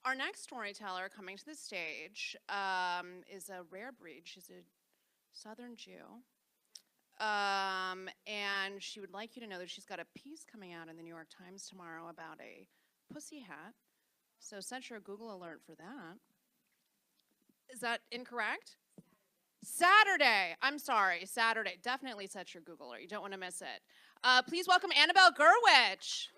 Our next storyteller coming to the stage is a rare breed. She's a Southern Jew. And she would like you to know that she's got a piece coming out in the New York Times tomorrow about a pussy hat. So set your Google alert for that. Is that incorrect? Saturday. I'm sorry, Saturday. Definitely set your Google alert. You don't want to miss it. Please welcome Annabelle Gurwitch.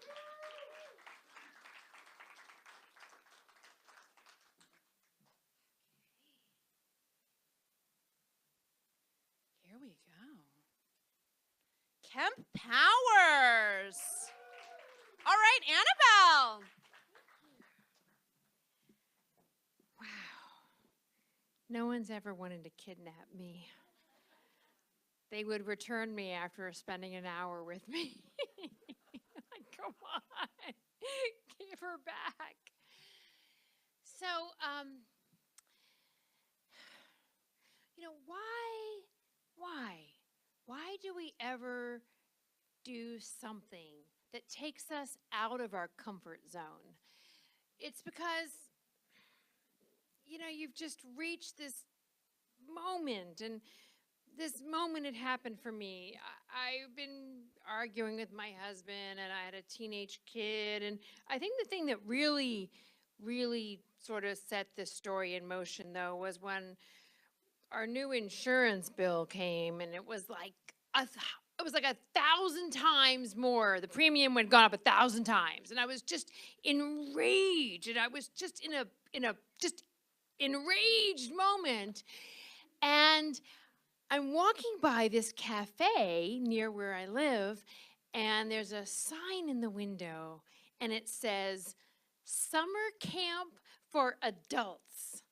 Here we go. Kemp Powers. All right, Annabelle. Wow. No one's ever wanted to kidnap me. They would return me after spending an hour with me. Like, come on, give her back. So, you know, why do we ever do something that takes us out of our comfort zone? It's because, you know, you've just reached this moment, and this moment had happened for me. I've been arguing with my husband, and I had a teenage kid, and I think the thing that really sort of set this story in motion, though, was when our new insurance bill came, and it was like 1,000 times more. The premium had gone up 1,000 times, and I was just enraged, and I was just in a just enraged moment. And I'm walking by this cafe near where I live, and there's a sign in the window, and it says, "Summer Camp for Adults."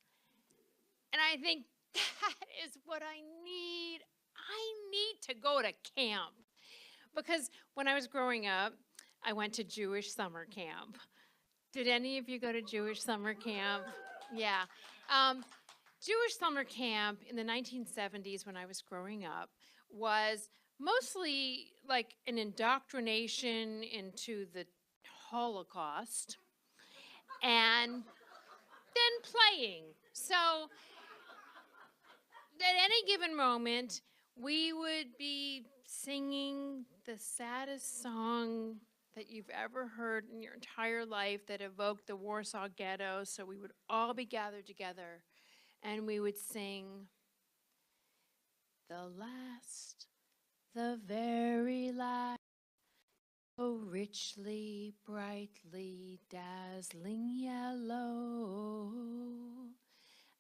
And I think, that is what I need. I need to go to camp. Because when I was growing up, I went to Jewish summer camp. Did any of you go to Jewish summer camp? Yeah. Jewish summer camp in the 1970s when I was growing up was mostly like an indoctrination into the Holocaust and then playing. So at any given moment, we would be singing the saddest song that you've ever heard in your entire life that evoked the Warsaw Ghetto. So we would all be gathered together, and we would sing, the very last, so richly, brightly, dazzling yellow.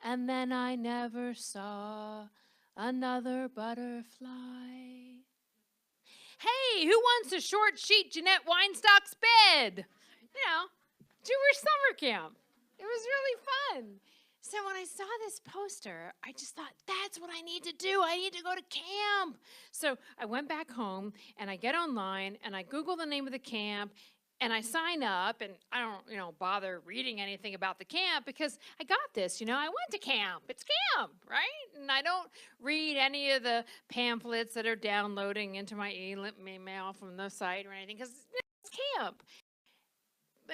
And then I never saw another butterfly. Hey, who wants a short sheet Jeanette Weinstock's bed? You know, Jewish summer camp. It was really fun. So when I saw this poster, I just thought, that's what I need to do. I need to go to camp. So I went back home, and I get online, and I Google the name of the camp, and I sign up, and I don't, bother reading anything about the camp because I got this, I went to camp. It's camp, right? And I don't read any of the pamphlets that are downloading into my email from the site or anything because it's camp.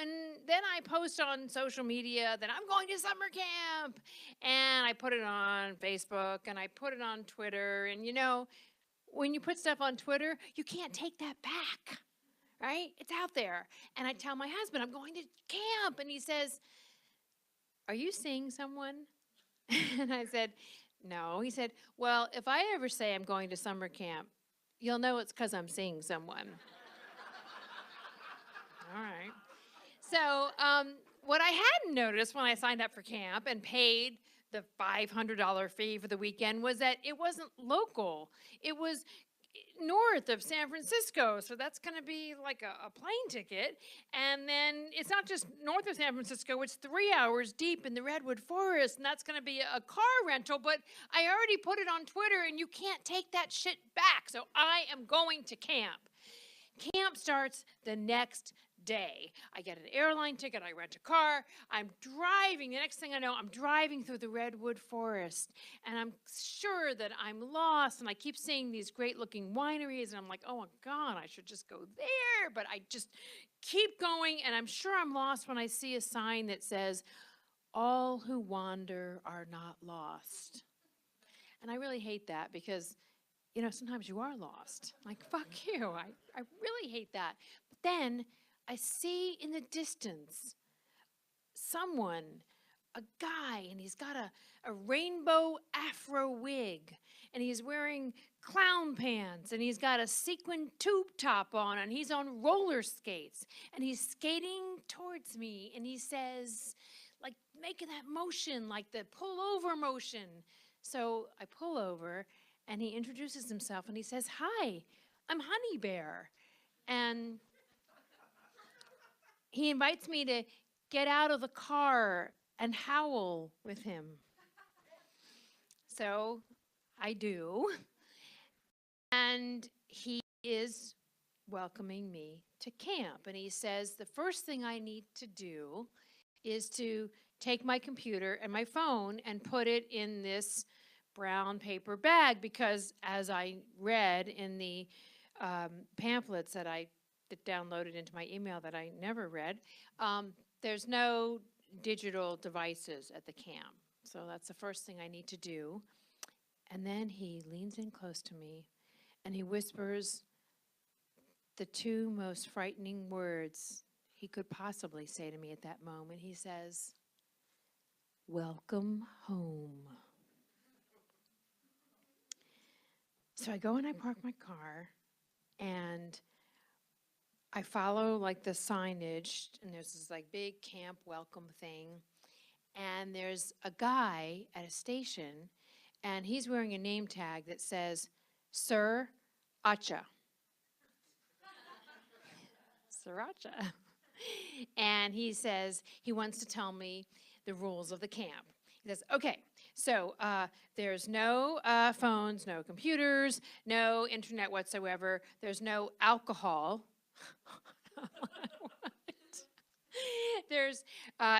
And then I post on social media that I'm going to summer camp, and I put it on Facebook, and I put it on Twitter, and when you put stuff on Twitter, you can't take that back. Right? It's out there. And I tell my husband, I'm going to camp. And he says, are you seeing someone? And I said, no. He said, well, if I ever say I'm going to summer camp, you'll know it's because I'm seeing someone. All right. So what I hadn't noticed when I signed up for camp and paid the $500 fee for the weekend was that it wasn't local. It was north of San Francisco, so that's going to be like a plane ticket. And then it's not just north of San Francisco, it's 3 hours deep in the redwood forest, and that's going to be a car rental. But I already put it on Twitter, and you can't take that shit back. So I am going to camp. Camp starts the next day. I get an airline ticket, I rent a car, I'm driving. The next thing I know, I'm driving through the redwood forest, and I'm sure that I'm lost, and I keep seeing these great looking wineries, and I'm like, oh my God, I should just go there, but I just keep going, and I'm sure I'm lost when I see a sign that says, all who wander are not lost. And I really hate that because, you know, sometimes you are lost. Like, fuck you. I really hate that. But then I see in the distance someone, a guy, and he's got a rainbow afro wig, and he's wearing clown pants, and he's got a sequin tube top on, and he's on roller skates, and he's skating towards me, and he says, like, making that motion, like the pull over motion. So I pull over, and he introduces himself, and he says, "Hi, I'm Honey Bear." And he invites me to get out of the car and howl with him. So I do. And he is welcoming me to camp. And he says, the first thing I need to do is to take my computer and my phone and put it in this brown paper bag, because as I read in the pamphlets that I downloaded into my email that I never read, there's no digital devices at the camp. So that's the first thing I need to do. And then he leans in close to me and he whispers the two most frightening words he could possibly say to me at that moment. He says, "Welcome home." So I go and I park my car, and I follow like the signage, and there's this like big camp welcome thing, and there's a guy at a station, and he's wearing a name tag that says, "Sir Acha." Sriracha. And he says he wants to tell me the rules of the camp. He says, okay, so there's no phones, no computers, no internet whatsoever. There's no alcohol. There's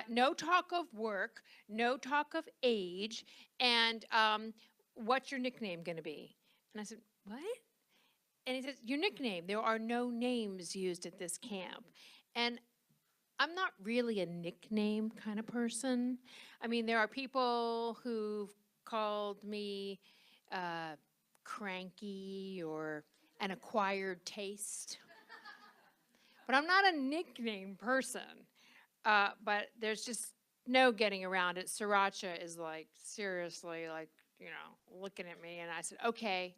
no talk of work, no talk of age, and what's your nickname going to be? And I said, what? And he says, your nickname. There are no names used at this camp. And I'm not really a nickname kind of person. I mean, there are people who've called me cranky or an acquired taste. But I'm not a nickname person. But there's just no getting around it. Sriracha is like, seriously, like, you know, looking at me. And I said, okay.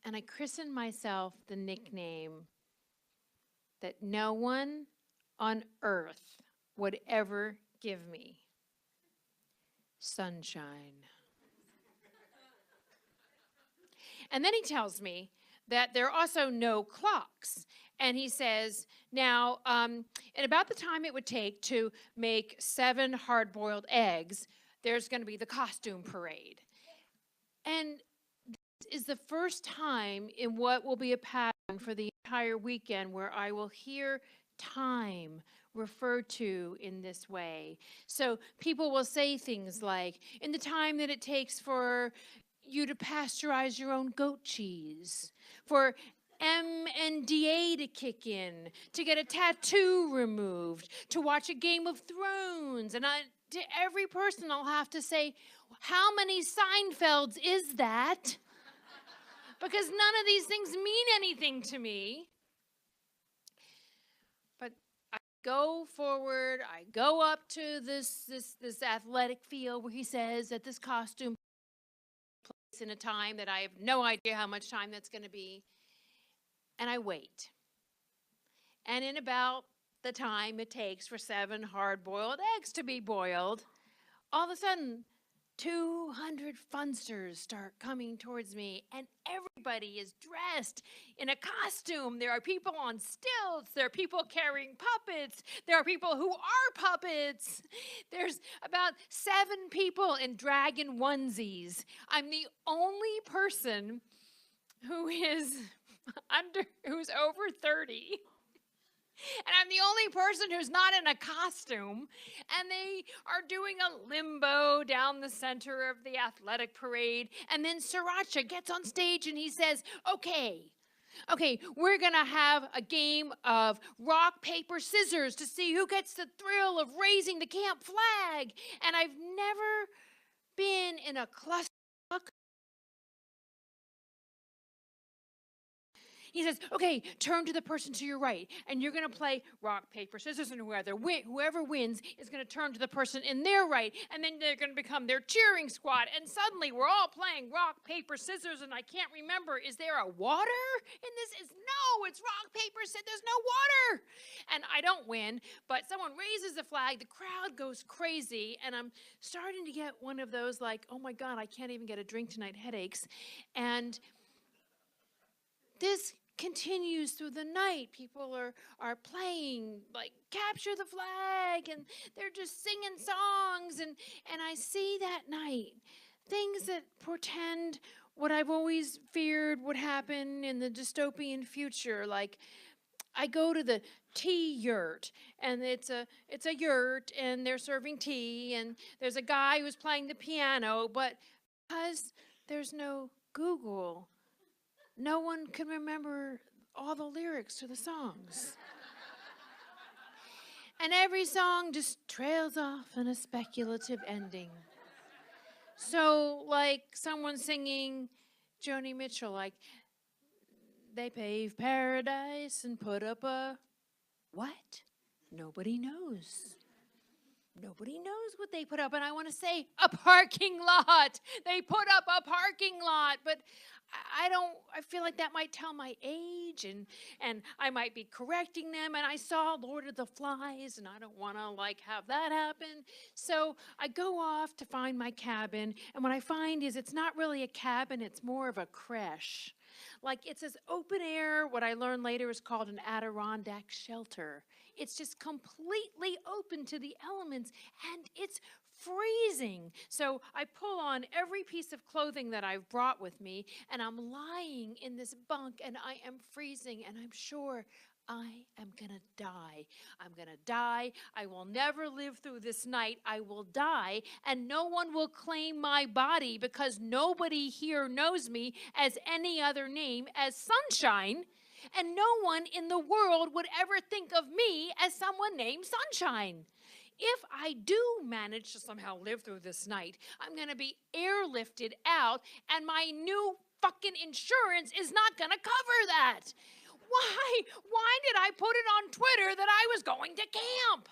And I christened myself the nickname that no one on earth would ever give me: Sunshine. And then he tells me that there are also no clocks. And he says, now, at about the time it would take to make 7 hard-boiled eggs, there's going to be the costume parade. And this is the first time in what will be a pattern for the entire weekend where I will hear time referred to in this way. So people will say things like, in the time that it takes for you to pasteurize your own goat cheese, for MNDA to kick in, to get a tattoo removed, to watch a Game of Thrones. And to every person I'll have to say, how many Seinfelds is that? Because none of these things mean anything to me. But I go forward, I go up to this athletic field where he says that this costume plays in a time that I have no idea how much time that's going to be. And I wait. And in about the time it takes for 7 hard-boiled eggs to be boiled, all of a sudden, 200 funsters start coming towards me, and everybody is dressed in a costume. There are people on stilts. There are people carrying puppets. There are people who are puppets. There's about 7 people in dragon onesies. I'm the only person who is who's over 30. And I'm the only person who's not in a costume. And they are doing a limbo down the center of the athletic parade. And then Sriracha gets on stage and he says, okay, Okay, we're going to have a game of rock, paper, scissors to see who gets the thrill of raising the camp flag. And I've never been in a clusterfuck. He says, okay, turn to the person to your right, and you're going to play rock, paper, scissors, and whoever wins is going to turn to the person in their right, and then they're going to become their cheering squad. And suddenly we're all playing rock, paper, scissors, and I can't remember, is there a water in this? No, it's rock, paper, scissors, there's no water. And I don't win, but someone raises the flag, the crowd goes crazy, and I'm starting to get one of those like, oh my God, I can't even get a drink tonight headaches. And this continues through the night. People are playing, like, capture the flag, and they're just singing songs. And I see that night things that portend what I've always feared would happen in the dystopian future. Like, I go to the tea yurt, and it's a yurt, and they're serving tea, and there's a guy who's playing the piano, but because there's no Google, no one can remember all the lyrics to the songs. And every song just trails off in a speculative ending. So, like someone singing Joni Mitchell, like, they pave paradise and put up a what? Nobody knows. Nobody knows what they put up. And I want to say, a parking lot. They put up a parking lot. But I feel like that might tell my age, and I might be correcting them. And I saw Lord of the Flies, and I don't want to, like, have that happen. So I go off to find my cabin. And what I find is it's not really a cabin. It's more of a creche. Like, it's this open air, what I learned later is called an Adirondack shelter. It's just completely open to the elements, and it's freezing. So I pull on every piece of clothing that I've brought with me, and I'm lying in this bunk, and I am freezing, and I'm sure I am going to die. I'm going to die. I will never live through this night. I will die, and no one will claim my body because nobody here knows me as any other name as Sunshine, and no one in the world would ever think of me as someone named Sunshine. If I do manage to somehow live through this night, I'm going to be airlifted out, and my new fucking insurance is not going to cover that. Why did I put it on Twitter that I was going to camp?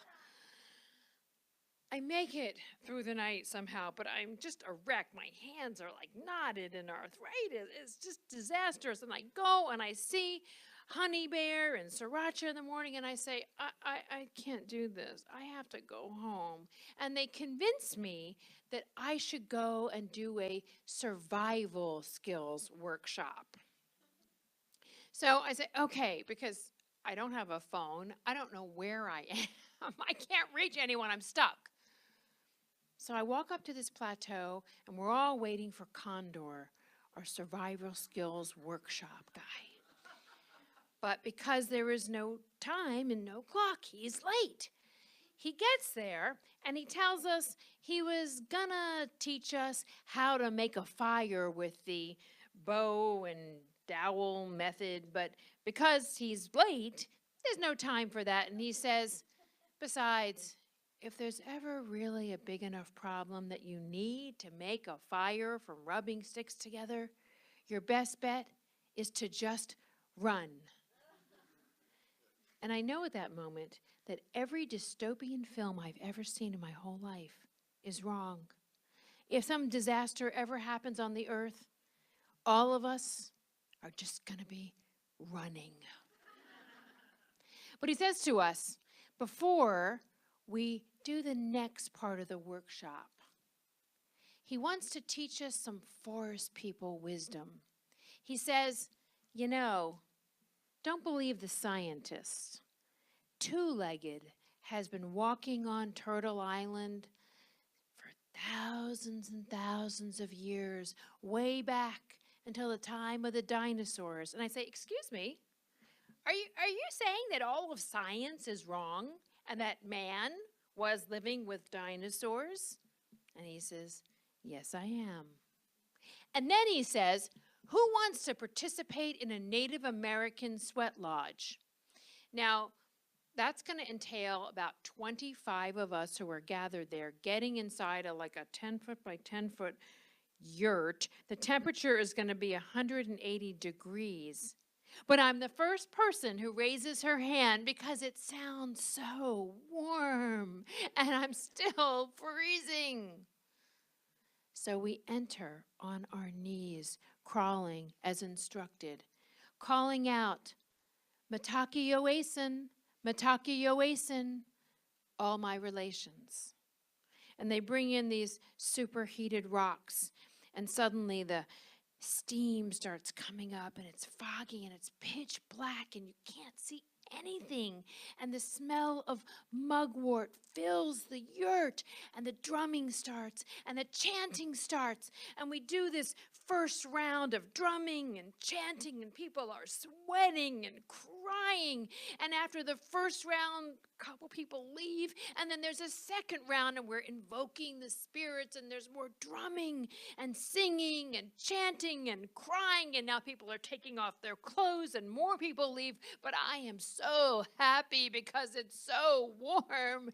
I make it through the night somehow, but I'm just a wreck. My hands are like knotted and arthritis. It's just disastrous. And I go and I see Honey Bear and Sriracha in the morning, and I say, I can't do this. I have to go home. And they convince me that I should go and do a survival skills workshop. So I say, okay, because I don't have a phone. I don't know where I am. I can't reach anyone. I'm stuck. So I walk up to this plateau, and we're all waiting for Condor, our survival skills workshop guy. But because there is no time and no clock, he's late. He gets there, and he tells us he was gonna teach us how to make a fire with the bow and dowel method, but because he's late, there's no time for that. And he says, besides, if there's ever really a big enough problem that you need to make a fire from rubbing sticks together, your best bet is to just run. And I know at that moment that every dystopian film I've ever seen in my whole life is wrong. If some disaster ever happens on the earth, all of us are just going to be running. But he says to us, before we do the next part of the workshop, he wants to teach us some forest people wisdom. He says, you know, don't believe the scientists. Two-legged has been walking on Turtle Island for thousands and thousands of years, way back until the time of the dinosaurs. And I say, excuse me, are you saying that all of science is wrong and that man was living with dinosaurs? And he says, yes, I am. And then he says, Who wants to participate in a Native American sweat lodge? Now, that's going to entail about 25 of us who are gathered there getting inside like a 10-foot by 10-foot yurt. The temperature is going to be 180 degrees. But I'm the first person who raises her hand because it sounds so warm and I'm still freezing. So we enter on our knees, crawling as instructed, calling out, Mataki Yoasin, Mataki Yoasin, all my relations. And they bring in these superheated rocks, and suddenly the steam starts coming up, and it's foggy, and it's pitch black, and you can't see anything. And the smell of mugwort fills the yurt, and the drumming starts, and the chanting starts. And we do this first round of drumming and chanting, and people are sweating and crying. And after the first round, a couple people leave, and then there's a second round, and we're invoking the spirits, and there's more drumming and singing and chanting and crying, and now people are taking off their clothes, and more people leave, but I am so happy because it's so warm.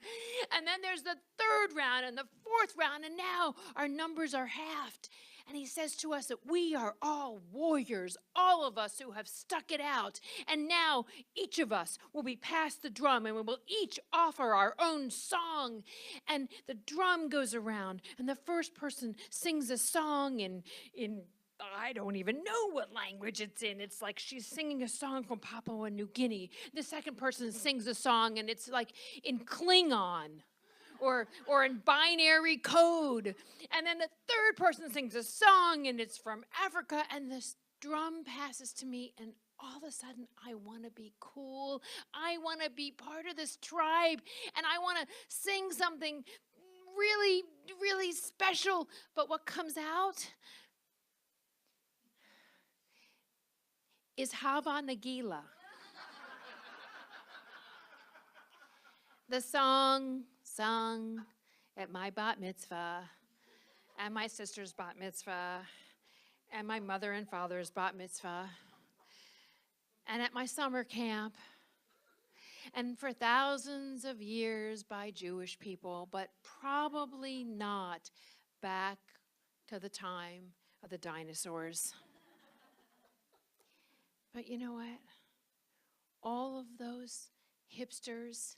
And then there's the third round and the fourth round, and now our numbers are halved. And he says to us that we are all warriors, all of us who have stuck it out. And now each of us will be passed the drum, and we will each offer our own song. And the drum goes around, and the first person sings a song in I don't even know what language it's in. It's like she's singing a song from Papua New Guinea. The second person sings a song, and it's like in Klingon. Or in binary code. And then the third person sings a song, and it's from Africa, and this drum passes to me, and all of a sudden I want to be cool. I want to be part of this tribe, and I want to sing something really, really special. But what comes out is Hava Nagila. The song sung at my bat mitzvah, and my sister's bat mitzvah, and my mother and father's bat mitzvah, and at my summer camp, and for thousands of years by Jewish people, but probably not back to the time of the dinosaurs. But you know what? All of those hipsters,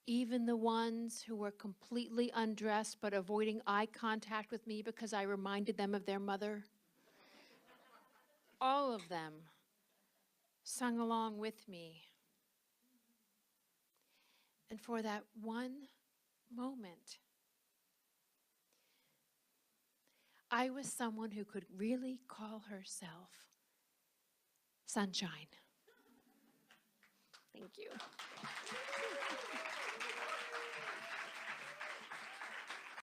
even the ones who were completely undressed but avoiding eye contact with me because I reminded them of their mother, all of them sung along with me. And for that one moment, I was someone who could really call herself sunshine. Thank you.